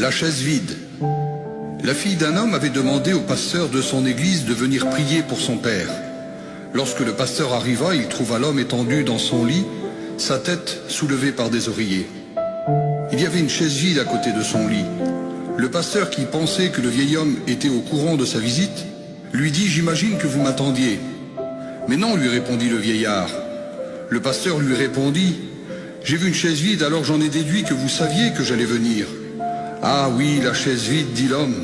La chaise vide. La fille d'un homme avait demandé au pasteur de son église de venir prier pour son père. Lorsque le pasteur arriva, il trouva l'homme étendu dans son lit, sa tête soulevée par des oreillers. Il y avait une chaise vide à côté de son lit. Le pasteur, qui pensait que le vieil homme était au courant de sa visite, lui dit « J'imagine que vous m'attendiez ». « Mais non », lui répondit le vieillard. Le pasteur lui répondit « J'ai vu une chaise vide, alors j'en ai déduit que vous saviez que j'allais venir. »« Ah oui, la chaise vide, dit l'homme.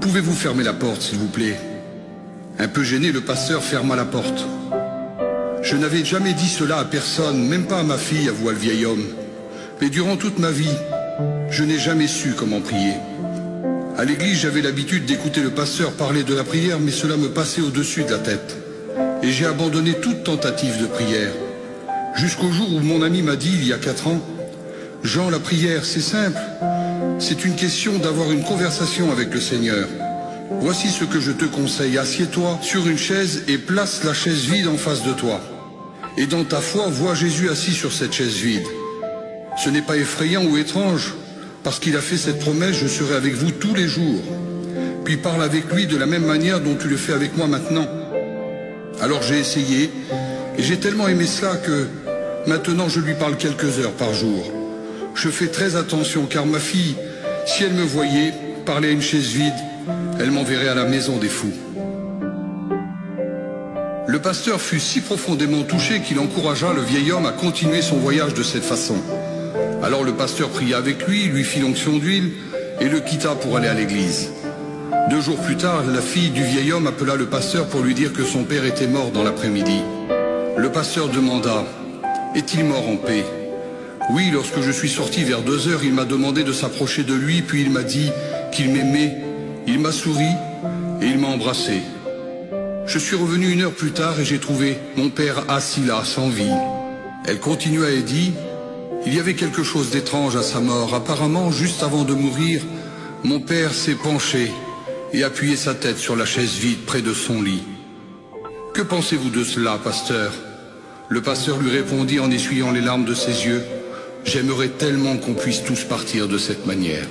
Pouvez-vous fermer la porte, s'il vous plaît ?» Un peu gêné, le pasteur ferma la porte. « Je n'avais jamais dit cela à personne, même pas à ma fille, avoua le vieil homme. Mais durant toute ma vie, je n'ai jamais su comment prier. À l'église, j'avais l'habitude d'écouter le pasteur parler de la prière, mais cela me passait au-dessus de la tête. Et j'ai abandonné toute tentative de prière. Jusqu'au jour où mon ami m'a dit, il y a 4 ans, « Jean, la prière, c'est simple. C'est une question d'avoir une conversation avec le Seigneur. Voici ce que je te conseille. Assieds-toi sur une chaise et place la chaise vide en face de toi. Et dans ta foi, vois Jésus assis sur cette chaise vide. Ce n'est pas effrayant ou étrange, parce qu'il a fait cette promesse, je serai avec vous tous les jours. Puis parle avec lui de la même manière dont tu le fais avec moi maintenant. » Alors j'ai essayé, et j'ai tellement aimé cela que maintenant je lui parle quelques heures par jour. Je fais très attention, car ma fille, si elle me voyait parler à une chaise vide, elle m'enverrait à la maison des fous. Le pasteur fut si profondément touché qu'il encouragea le vieil homme à continuer son voyage de cette façon. Alors le pasteur pria avec lui fit l'onction d'huile et le quitta pour aller à l'église. 2 jours plus tard, la fille du vieil homme appela le pasteur pour lui dire que son père était mort dans l'après-midi. Le pasteur demanda « Est-il mort en paix ?» Oui, lorsque je suis sorti vers 2 heures, il m'a demandé de s'approcher de lui, puis il m'a dit qu'il m'aimait. Il m'a souri et il m'a embrassé. Je suis revenu 1 heure plus tard et j'ai trouvé mon père assis là, sans vie. Elle continua et dit « Il y avait quelque chose d'étrange à sa mort. Apparemment, juste avant de mourir, mon père s'est penché et appuyé sa tête sur la chaise vide près de son lit. Que pensez-vous de cela, pasteur ?» Le pasteur lui répondit en essuyant les larmes de ses yeux « J'aimerais tellement qu'on puisse tous partir de cette manière. »